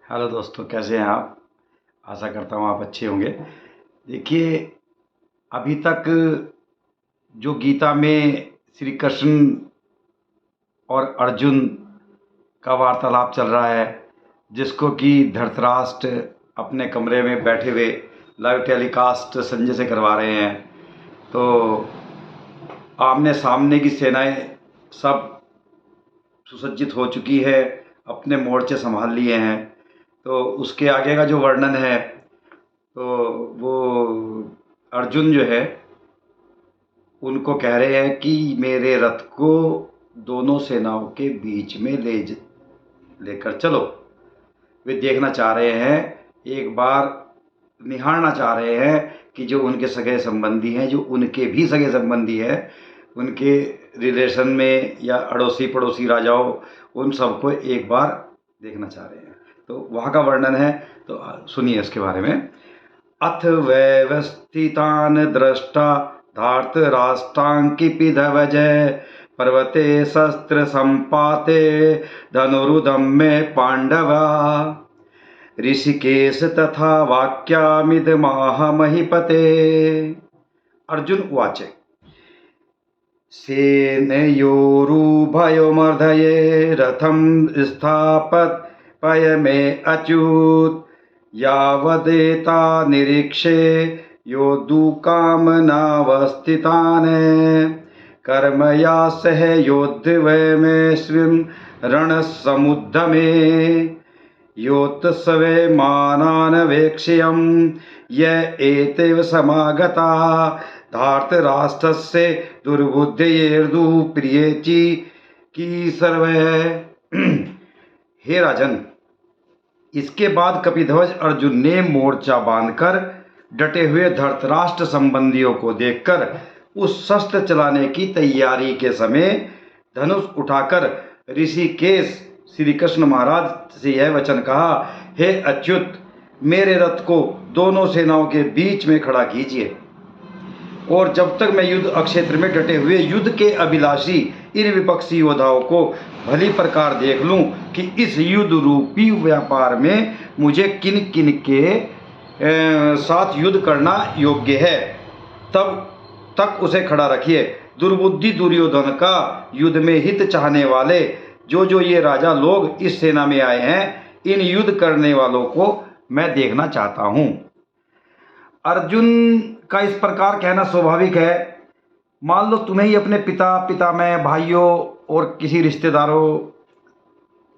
Hello दोस्तों, कैसे हैं आप? आशा करता हूँ आप अच्छे होंगे। देखिए, अभी तक जो गीता में श्री कृष्ण और अर्जुन का वार्तालाप चल रहा है, जिसको कि धृतराष्ट्र अपने कमरे में बैठे हुए लाइव टेलीकास्ट संजय से करवा रहे हैं। तो आमने सामने की सेनाएं सब सुसज्जित हो चुकी है, अपने मोर्चे संभाल लिए हैं। तो उसके आगे का जो वर्णन है, तो वो अर्जुन जो है उनको कह रहे हैं कि मेरे रथ को दोनों सेनाओं के बीच में लेकर चलो। वे देखना चाह रहे हैं, एक बार निहारना चाह रहे हैं कि जो उनके सगे संबंधी हैं, जो उनके भी सगे संबंधी हैं, उनके रिलेशन में या अड़ोसी पड़ोसी राजाओं, उन सबको एक बार देखना चाह रहे हैं। तो वहाँ का वर्णन है, तो सुनिए इसके बारे में। अथ व्यवस्थितान् दृष्टा धार्तराष्ट्राङ्किपिधवजः पर्वते शस्त्रसम्पाते धनुरुदम्ये पाण्डवा। ऋषिकेश तथा वाक्यामिदमाह महीपते। अर्जुन उवाच सेनयोरुभयोर्मध्ये रथं स्थापयमे अच्युत यावदेता निरीक्षे योद्धुकामनावस्थितान् कर्मया सह योद्धवैमेस्मिन् रणसमुद्यमे योत्सवे मानानवेक्ष्यं य एतेव समागता धार्तराष्ट्रस्य दुर्बुद्धेर्दुप्रियेचि की सर्वे। हे राजन, इसके बाद कपिध्वज अर्जुन ने मोर्चा बांधकर डटे हुए धृतराष्ट्र संबंधियों को देखकर उस शस्त्र चलाने की तैयारी के समय धनुष उठाकर ऋषिकेश श्री कृष्ण महाराज से यह वचन कहा, हे अच्युत, मेरे रथ को दोनों सेनाओं के बीच में खड़ा कीजिए, और जब तक मैं युद्ध अक्षेत्र में डटे हुए युद्ध के अभिलाषी इन विपक्षी योद्धाओं को भली प्रकार देख लूं कि इस युद्ध रूपी व्यापार में मुझे किन किन के साथ युद्ध करना योग्य है, तब तक उसे खड़ा रखिए। दुर्बुद्धि दुर्योधन का युद्ध में हित चाहने वाले जो ये राजा लोग इस सेना में आए हैं, इन युद्ध करने वालों को मैं देखना चाहता हूँ। अर्जुन का इस प्रकार कहना स्वाभाविक है। मान लो तुम्हें ही अपने पितामह भाइयों और किसी रिश्तेदारों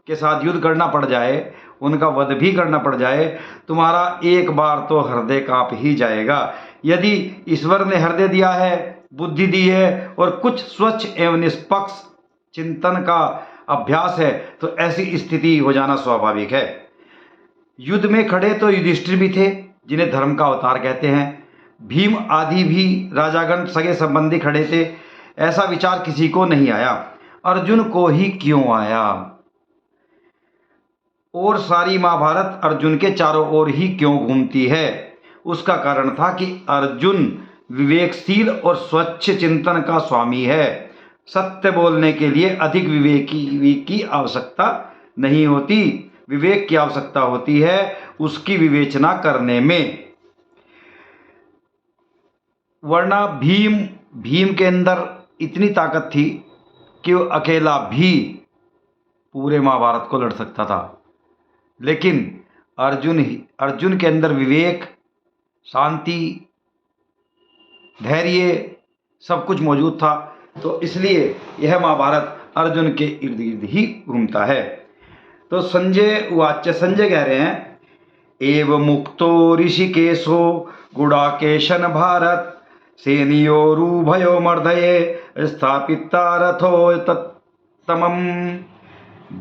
के साथ युद्ध करना पड़ जाए, उनका वध भी करना पड़ जाए, तुम्हारा एक बार तो हृदय कांप ही जाएगा। यदि ईश्वर ने हृदय दिया है, बुद्धि दी है और कुछ स्वच्छ एवं निष्पक्ष चिंतन का अभ्यास है, तो ऐसी स्थिति हो जाना स्वाभाविक है। युद्ध में खड़े तो युधिष्ठिर भी थे, जिन्हें धर्म का अवतार कहते हैं। भीम आदि भी राजागण सगे संबंधी खड़े थे। ऐसा विचार किसी को नहीं आया, अर्जुन को ही क्यों आया? और सारी महाभारत अर्जुन के चारों ओर ही क्यों घूमती है? उसका कारण था कि अर्जुन विवेकशील और स्वच्छ चिंतन का स्वामी है। सत्य बोलने के लिए अधिक विवेकी की आवश्यकता नहीं होती, विवेक की आवश्यकता होती है उसकी विवेचना करने में। वरना भीम के अंदर इतनी ताकत थी कि वो अकेला भी पूरे महाभारत को लड़ सकता था, लेकिन अर्जुन के अंदर विवेक, शांति, धैर्य सब कुछ मौजूद था। तो इसलिए यह महाभारत अर्जुन के इर्द गिर्द ही घूमता है। तो संजय कह रहे हैं, एव मुक्तो ऋषिकेशो गुडाकेशन भारत सेनयोरुभयो मर्दये स्थापिता रथो तत्तमम्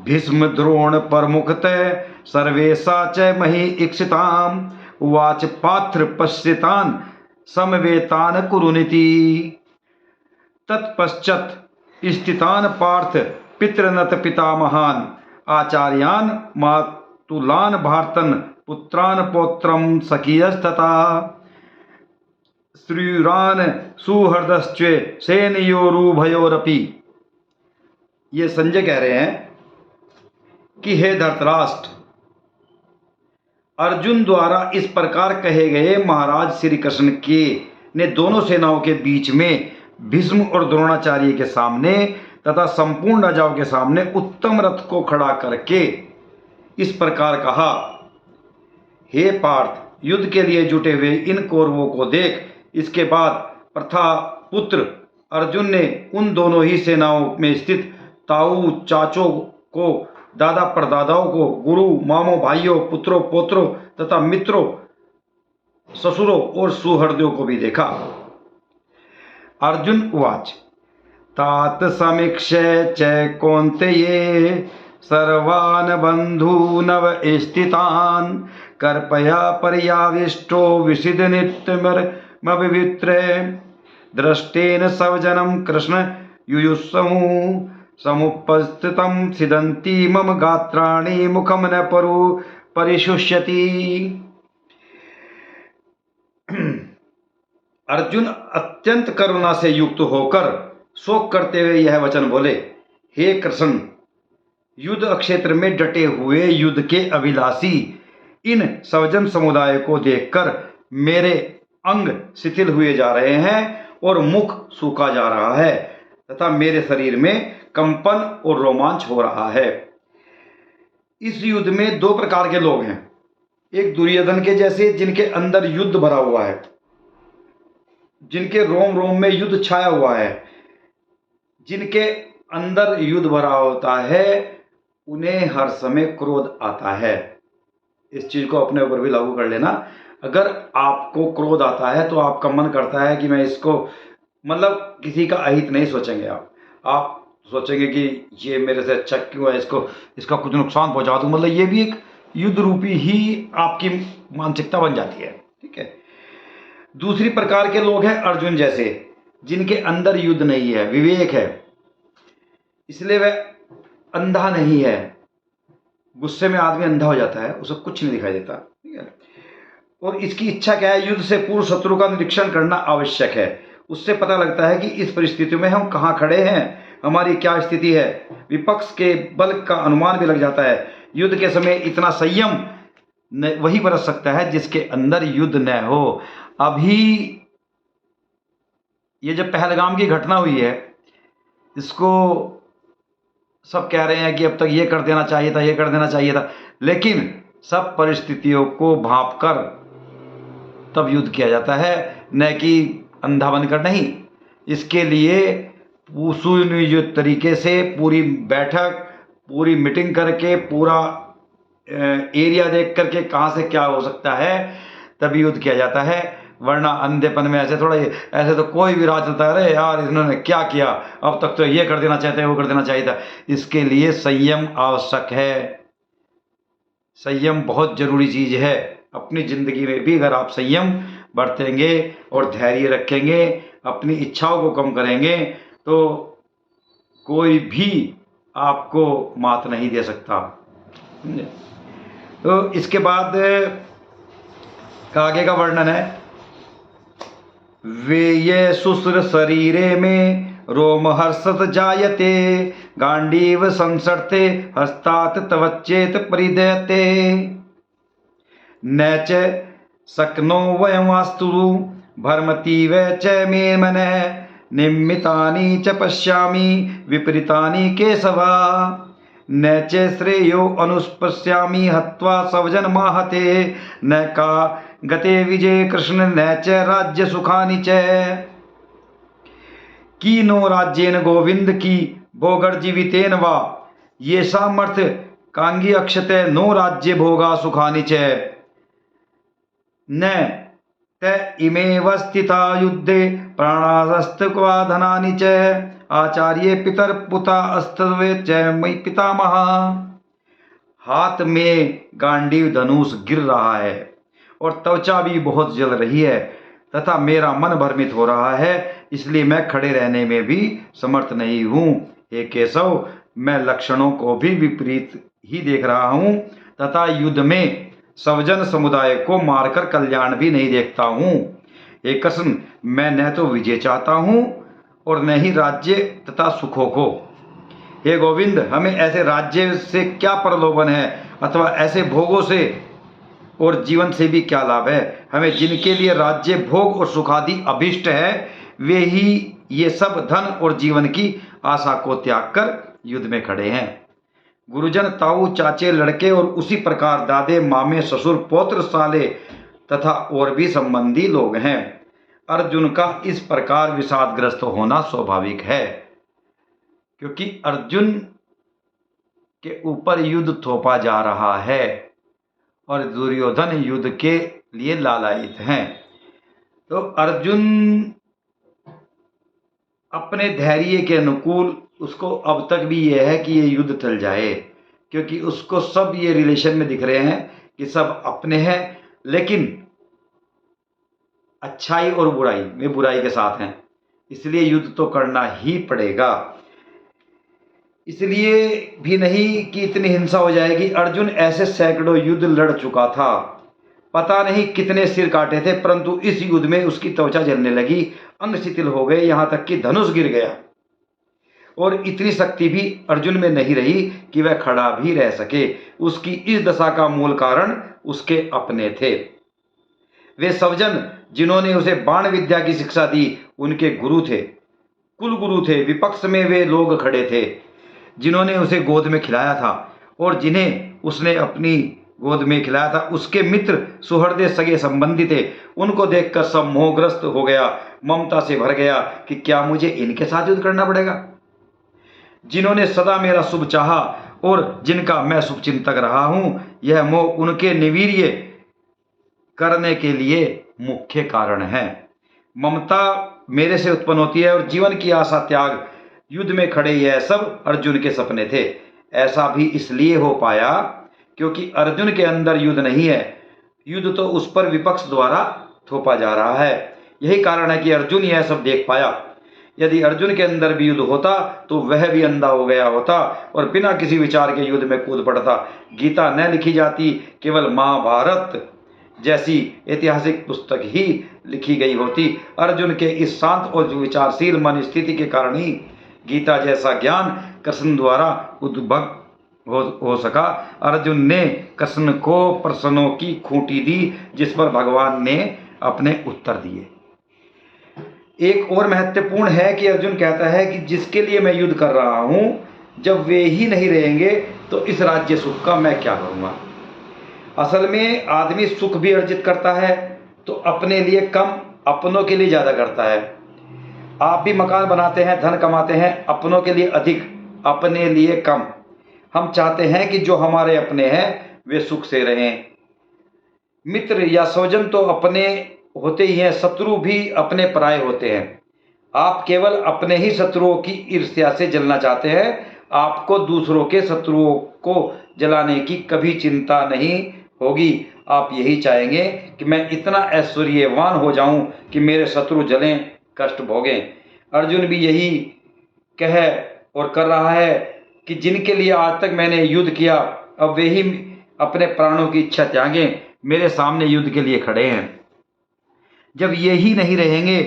भीष्म द्रोण प्रमुखते सर्वेशा च मही इक्षिताम् उवाच पात्र पश्यतान् समवेतान् कुरुनिति। तत्पश्चात् स्थितान् पार्थ पितृनत पितामहान् आचार्यान् मातुलान् भारतन् पुत्रान् पौत्रं सखियस्तथा श्रीरान् सुहृदश्च सेनयोरुभयोरपि। ये संजय कह रहे हैं कि हे धृतराष्ट्र, अर्जुन द्वारा इस प्रकार कहे गए महाराज श्री कृष्ण के ने दोनों सेनाओं के बीच में भीष्म और द्रोणाचार्य के सामने तथा संपूर्ण राजाओं के सामने उत्तम रथ को खड़ा करके इस प्रकार कहा, हे पार्थ, युद्ध के लिए जुटे हुए इन कौरवों को देख। इसके बाद प्रथा पुत्र अर्जुन ने उन दोनों ही सेनाओं में स्थित ताऊ चाचों को, दादा परदादाओं को, गुरु मामों भाइयों, पुत्रों पोत्रों तथा मित्रों ससुरों और सुहृदयों को भी देखा। अर्जुन उवाच, तात समीक्ष्य च कौन्तेये सर्वान् बन्धूनव स्थितान् कर्पया पर्याविष्टो विसिद नित्यमविवित्रे दृष्टेन स्वजनं कृष्ण युयुत्समु समुपस्थितं सिदन्ति मम गात्राणि मुखं न परिशुष्यति। अर्जुन अत्यंत करुणा से युक्त होकर शोक करते हुए यह वचन बोले, हे कृष्ण, युद्ध क्षेत्र में डटे हुए युद्ध के अभिलाषी इन स्वजन समुदाय को देखकर मेरे अंग शिथिल हुए जा रहे हैं और मुख सूखा जा रहा है तथा मेरे शरीर में कंपन और रोमांच हो रहा है। इस युद्ध में दो प्रकार के लोग हैं, एक दुर्योधन के जैसे जिनके अंदर युद्ध भरा हुआ है, जिनके रोम रोम में युद्ध छाया हुआ है, जिनके अंदर युद्ध भरा होता है, उन्हें हर समय क्रोध आता है। इस चीज को अपने ऊपर भी लागू कर लेना। अगर आपको क्रोध आता है तो आपका मन करता है कि मैं इसको, मतलब किसी का अहित नहीं सोचेंगे आप सोचेंगे कि ये मेरे से अच्छा क्यों है, इसका कुछ नुकसान पहुंचा दूं। मतलब ये भी एक युद्ध रूपी ही आपकी मानसिकता बन जाती है। ठीक है। दूसरी प्रकार के लोग हैं अर्जुन जैसे, जिनके अंदर युद्ध नहीं है, विवेक है, इसलिए वह अंधा नहीं है। गुस्से में आदमी अंधा हो जाता है, उसे कुछ नहीं दिखाई देता। ठीक है। और इसकी इच्छा क्या है, युद्ध से पूर्व शत्रु का निरीक्षण करना आवश्यक है। उससे पता लगता है कि इस परिस्थिति में हम कहाँ खड़े हैं, हमारी क्या स्थिति है। विपक्ष के बल का अनुमान भी लग जाता है। युद्ध के समय इतना संयम वही बरत सकता है जिसके अंदर युद्ध न हो। अभी ये जब पहलगाम की घटना हुई है, इसको सब कह रहे हैं कि अब तक ये कर देना चाहिए था, ये कर देना चाहिए था, लेकिन सब परिस्थितियों को भांपकर तब युद्ध किया जाता है, न कि अंधा बनकर नहीं। इसके लिए सुनियोजित तरीके से पूरी बैठक, पूरी मीटिंग करके, पूरा एरिया देख करके कहाँ से क्या हो सकता है, तभी युद्ध किया जाता है। वरना अंधेपन में ऐसे थोड़ा, ऐसे तो कोई भी राज चलता है, अरे यार इन्होंने क्या किया, अब तक तो ये कर देना चाहते हैं, वो कर देना चाहिए था। इसके लिए संयम आवश्यक है। संयम बहुत जरूरी चीज है। अपनी जिंदगी में भी अगर आप संयम बरतेंगे और धैर्य रखेंगे, अपनी इच्छाओं को कम करेंगे, तो कोई भी आपको मात नहीं दे सकता। तो इसके बाद का आगे का वर्णन है, वे ये सुश्र शरीरे में रोमहर्षत जायते गांडीव संसर्ते हस्तात तवच्चेत परिदयते न च शक्नो वयमास्तु भर्मतीव च मे मनः निम्मितानि च पश्यामि विपरीतानि केशवा न च श्रेयो अनुस्पश्यामि हत्वा स्वजन माहते न का गते विजय कृष्ण न च राज्य सुखानि च की नो राज्येन गोविंद की भोगर जीवितेन वा ये सामर्थ कांगी अक्षते नो राज्य भोगा सुखानि च न त इमेव स्थिता युद्धे प्राणास्तक्वा धनानि च आचार्य पितर पुता अस्तवे च मई पितामह। हाथ में गांडीव धनुष गिर रहा है और त्वचा भी बहुत जल रही है तथा मेरा मन भ्रमित हो रहा है, इसलिए मैं खड़े रहने में भी समर्थ नहीं हूँ। हे केशव, मैं लक्षणों को भी विपरीत ही देख रहा हूँ तथा युद्ध में स्वजन समुदाय को मारकर कल्याण भी नहीं देखता हूँ। हे कृष्ण, मैं न तो विजय चाहता हूँ और न ही राज्य तथा सुखों को। हे गोविंद, हमें ऐसे राज्य से क्या प्रलोभन है अथवा ऐसे भोगों से और जीवन से भी क्या लाभ है। हमें जिनके लिए राज्य भोग और सुखादि अभिष्ट है वे ही ये सब धन और जीवन की आशा को त्याग कर युद्ध में खड़े हैं। गुरुजन, ताऊ, चाचे, लड़के और उसी प्रकार दादे, मामे, ससुर, पौत्र, साले तथा और भी संबंधी लोग हैं। अर्जुन का इस प्रकार विषादग्रस्त होना स्वाभाविक है, क्योंकि अर्जुन के ऊपर युद्ध थोपा जा रहा है और दुर्योधन युद्ध के लिए लालायित हैं। तो अर्जुन अपने धैर्य के अनुकूल, उसको अब तक भी यह है कि ये युद्ध टल जाए, क्योंकि उसको सब ये रिलेशन में दिख रहे हैं कि सब अपने हैं, लेकिन अच्छाई और बुराई में बुराई के साथ हैं, इसलिए युद्ध तो करना ही पड़ेगा। इसलिए भी नहीं कि इतनी हिंसा हो जाएगी। अर्जुन ऐसे सैकड़ों युद्ध लड़ चुका था, पता नहीं कितने सिर काटे थे, परंतु इस युद्ध में उसकी त्वचा जलने लगी, अंग शिथिल हो गए, यहां तक कि धनुष गिर गया। और इतनी शक्ति भी अर्जुन में नहीं रही कि वह खड़ा भी रह सके। उसकी इस दशा का मूल कारण उसके अपने थे। वे सवजन जिन्होंने उसे बाण विद्या की शिक्षा दी उनके गुरु थे, कुल गुरु थे। विपक्ष में वे लोग खड़े थे जिन्होंने उसे गोद में खिलाया था, और जिन्हें उसने अपनी गोद में खिलाया था उसके मित्र, सुहृदय, सगे संबंधी थे। उनको देखकर सब मोहग्रस्त हो गया, ममता से भर गया कि क्या मुझे इनके साथ युद्ध करना पड़ेगा। जिन्होंने सदा मेरा शुभ चाहा और जिनका मैं शुभचिंतक रहा हूं, यह मोह उनके निर्वीर्य करने के लिए मुख्य कारण है। ममता मेरे से उत्पन्न होती है और जीवन की आशा त्याग युद्ध में खड़े यह सब अर्जुन के सपने थे। ऐसा भी इसलिए हो पाया क्योंकि अर्जुन के अंदर युद्ध नहीं है, युद्ध तो उस पर विपक्ष द्वारा थोपा जा रहा है। यही कारण है कि अर्जुन यह सब देख पाया। यदि अर्जुन के अंदर भी युद्ध होता तो वह भी अंधा हो गया होता और बिना किसी विचार के युद्ध में कूद पड़ता। गीता न लिखी जाती, केवल महाभारत जैसी ऐतिहासिक पुस्तक ही लिखी गई होती। अर्जुन के इस शांत और विचारशील मन स्थिति के कारण ही गीता जैसा ज्ञान कृष्ण द्वारा उद्भव हो सका। अर्जुन ने कृष्ण को प्रश्नों की खूंटी दी जिस पर भगवान ने अपने उत्तर दिए। एक और महत्वपूर्ण है कि अर्जुन कहता है कि जिसके लिए मैं युद्ध कर रहा हूं, जब वे ही नहीं रहेंगे तो इस राज्य सुख का मैं क्या करूंगा। असल में आदमी सुख भी अर्जित करता है तो अपने लिए कम, अपनों के लिए ज़्यादा करता है। आप भी मकान बनाते हैं, धन कमाते हैं, अपनों के लिए अधिक, अपने लिए कम। हम चाहते हैं कि जो हमारे अपने हैं वे सुख से रहें। मित्र या स्वजन तो अपने होते ही हैं, शत्रु भी अपने पराये होते हैं। आप केवल अपने ही शत्रुओं की ईर्ष्या से जलना चाहते हैं, आपको दूसरों के शत्रुओं को जलाने की कभी चिंता नहीं होगी। आप यही चाहेंगे कि मैं इतना ऐश्वर्यवान हो जाऊं कि मेरे शत्रु जलें, कष्ट भोगें। अर्जुन भी यही कह और कर रहा है कि जिनके लिए आज तक मैंने युद्ध किया, अब वे ही अपने प्राणों की इच्छा त्यागें, मेरे सामने युद्ध के लिए खड़े हैं। जब ये ही नहीं रहेंगे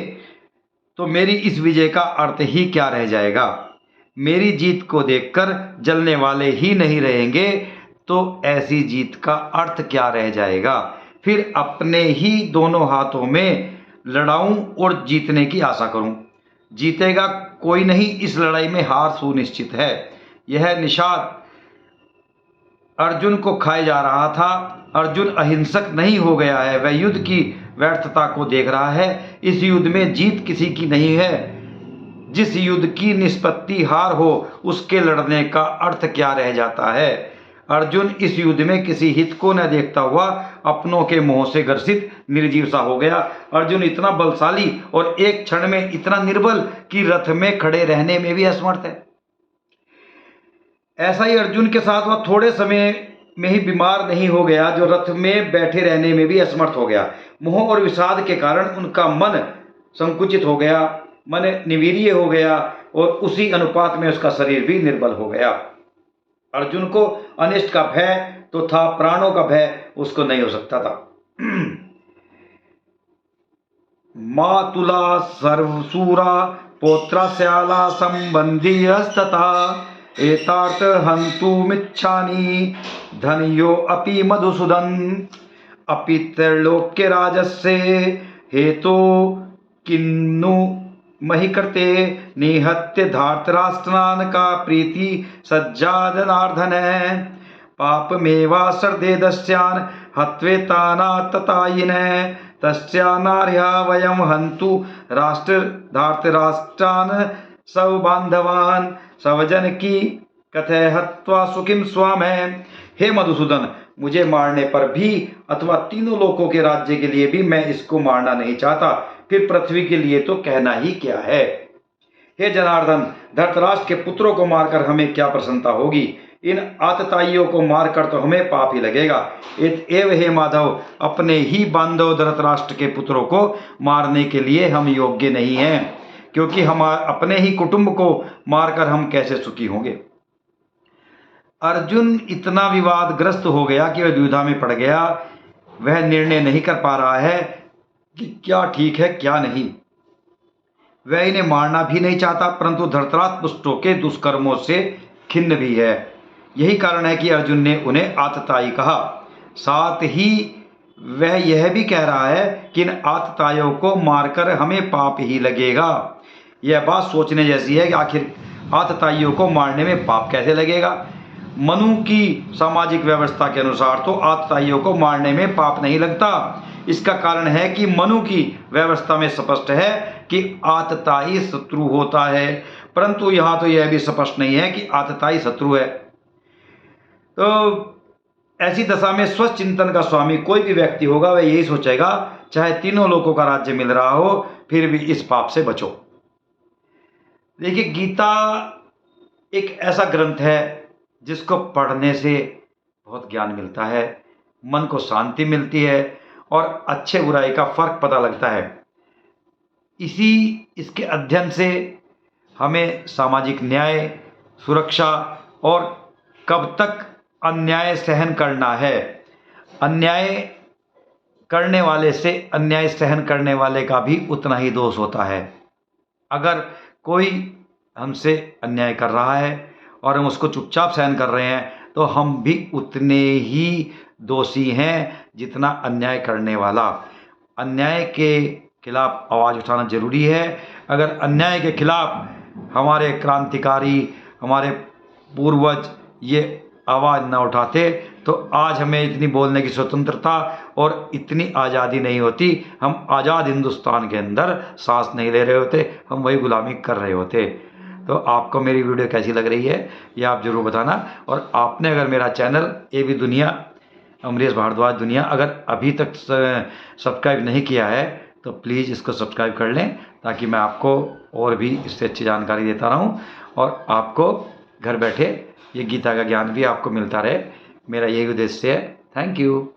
तो मेरी इस विजय का अर्थ ही क्या रह जाएगा। मेरी जीत को देखकर जलने वाले ही नहीं रहेंगे तो ऐसी जीत का अर्थ क्या रह जाएगा। फिर अपने ही दोनों हाथों में लड़ाऊं और जीतने की आशा करूं। जीतेगा कोई नहीं, इस लड़ाई में हार सुनिश्चित है। यह निषाद अर्जुन को खाए जा रहा था। अर्जुन अहिंसक नहीं हो गया है, वह युद्ध की व्यर्थता को देख रहा है। इस युद्ध में जीत किसी की नहीं है। जिस युद्ध की निष्पत्ति हार हो उसके लड़ने का अर्थ क्या रह जाता है। अर्जुन इस युद्ध में किसी हित को न देखता हुआ अपनों के मोह से ग्रसित निर्जीव सा हो गया। अर्जुन इतना बलशाली और एक क्षण में इतना निर्बल कि रथ में खड़े रहने में भी असमर्थ है। ऐसा ही अर्जुन के साथ वह थोड़े समय में ही बीमार नहीं हो गया जो रथ में बैठे रहने में भी असमर्थ हो गया। मोह और विषाद के कारण उनका मन संकुचित हो गया, मन निर्वीर्य हो गया और उसी अनुपात में उसका शरीर भी निर्बल हो गया। अर्जुन को अनिष्ट का भय तो था, प्राणों का भय उसको नहीं हो सकता था। मातुला सर्वसूरा पौत्रा श्याला संबंधी हस्तता एतार्थ हंतुमिच्छानि धनियो अपि मधुसूदन। अपि त्रैलोक्य राजस्य हेतो किन्नु मही कृते निहत्य धार्तराष्ट्रान् का प्रीति सज्जा जनार्दन पापमेवा सर्देदस्यान् हत्वेतानाततायिन तस्या नार्या वयं हन्तु राष्ट्र धार्तराष्ट्रान् सौबान्धवान् सवजन की कथय हत्वा सुखिम स्वाम। हे मधुसूदन, मुझे मारने पर भी अथवा तीनों लोकों के राज्य के लिए भी मैं इसको मारना नहीं चाहता, फिर पृथ्वी के लिए तो कहना ही क्या है। हे जनार्दन, धृतराष्ट्र के पुत्रों को मारकर हमें क्या प्रसन्नता होगी, इन आतताइयों को मारकर तो हमें पाप ही लगेगा। एव हे माधव, अपने ही बांधव धृतराष्ट्र के पुत्रों को मारने के लिए हम योग्य नहीं हैं, क्योंकि हम अपने ही कुटुंब को मारकर हम कैसे सुखी होंगे। अर्जुन इतना विवादग्रस्त हो गया कि वह द्विधा में पड़ गया। वह निर्णय नहीं कर पा रहा है कि क्या ठीक है क्या नहीं। वह इन्हें मारना भी नहीं चाहता, परंतु धृतराष्ट्र पुष्टों के दुष्कर्मों से खिन्न भी है। यही कारण है कि अर्जुन ने उन्हें आतताई कहा। साथ ही वह यह भी कह रहा है कि इन आतताइयों को मारकर हमें पाप ही लगेगा। यह बात सोचने जैसी है कि आखिर आतताइयों को मारने में पाप कैसे लगेगा। मनु की सामाजिक व्यवस्था के अनुसार तो आतताइयों को मारने में पाप नहीं लगता। इसका कारण है कि मनु की व्यवस्था में स्पष्ट है कि आतताई शत्रु होता है, परंतु यहाँ तो यह भी स्पष्ट नहीं है कि आतताई शत्रु है। तो ऐसी दशा में स्वस्थ चिंतन का स्वामी कोई भी व्यक्ति होगा, वह यही सोचेगा चाहे तीनों लोगों का राज्य मिल रहा हो, फिर भी इस पाप से बचो। देखिए, गीता एक ऐसा ग्रंथ है जिसको पढ़ने से बहुत ज्ञान मिलता है, मन को शांति मिलती है और अच्छे बुराई का फर्क पता लगता है। इसके अध्ययन से हमें सामाजिक न्याय, सुरक्षा और कब तक अन्याय सहन करना है, अन्याय करने वाले से अन्याय सहन करने वाले का भी उतना ही दोष होता है। अगर कोई हमसे अन्याय कर रहा है और हम उसको चुपचाप सहन कर रहे हैं, तो हम भी उतने ही दोषी हैं जितना अन्याय करने वाला। अन्याय के खिलाफ आवाज़ उठाना जरूरी है। अगर अन्याय के खिलाफ हमारे क्रांतिकारी, हमारे पूर्वज ये आवाज़ ना उठाते, तो आज हमें इतनी बोलने की स्वतंत्रता और इतनी आज़ादी नहीं होती। हम आज़ाद हिंदुस्तान के अंदर सांस नहीं ले रहे होते, हम वही गुलामी कर रहे होते। तो आपको मेरी वीडियो कैसी लग रही है ये आप ज़रूर बताना। और आपने अगर मेरा चैनल एबी दुनिया, अमरीश भारद्वाज दुनिया, अगर अभी तक सब्सक्राइब नहीं किया है तो प्लीज़ इसको सब्सक्राइब कर लें, ताकि मैं आपको और भी इससे अच्छी जानकारी देता रहूं और आपको घर बैठे ये गीता का ज्ञान भी आपको मिलता रहे। मेरा यही उद्देश्य है। Thank you.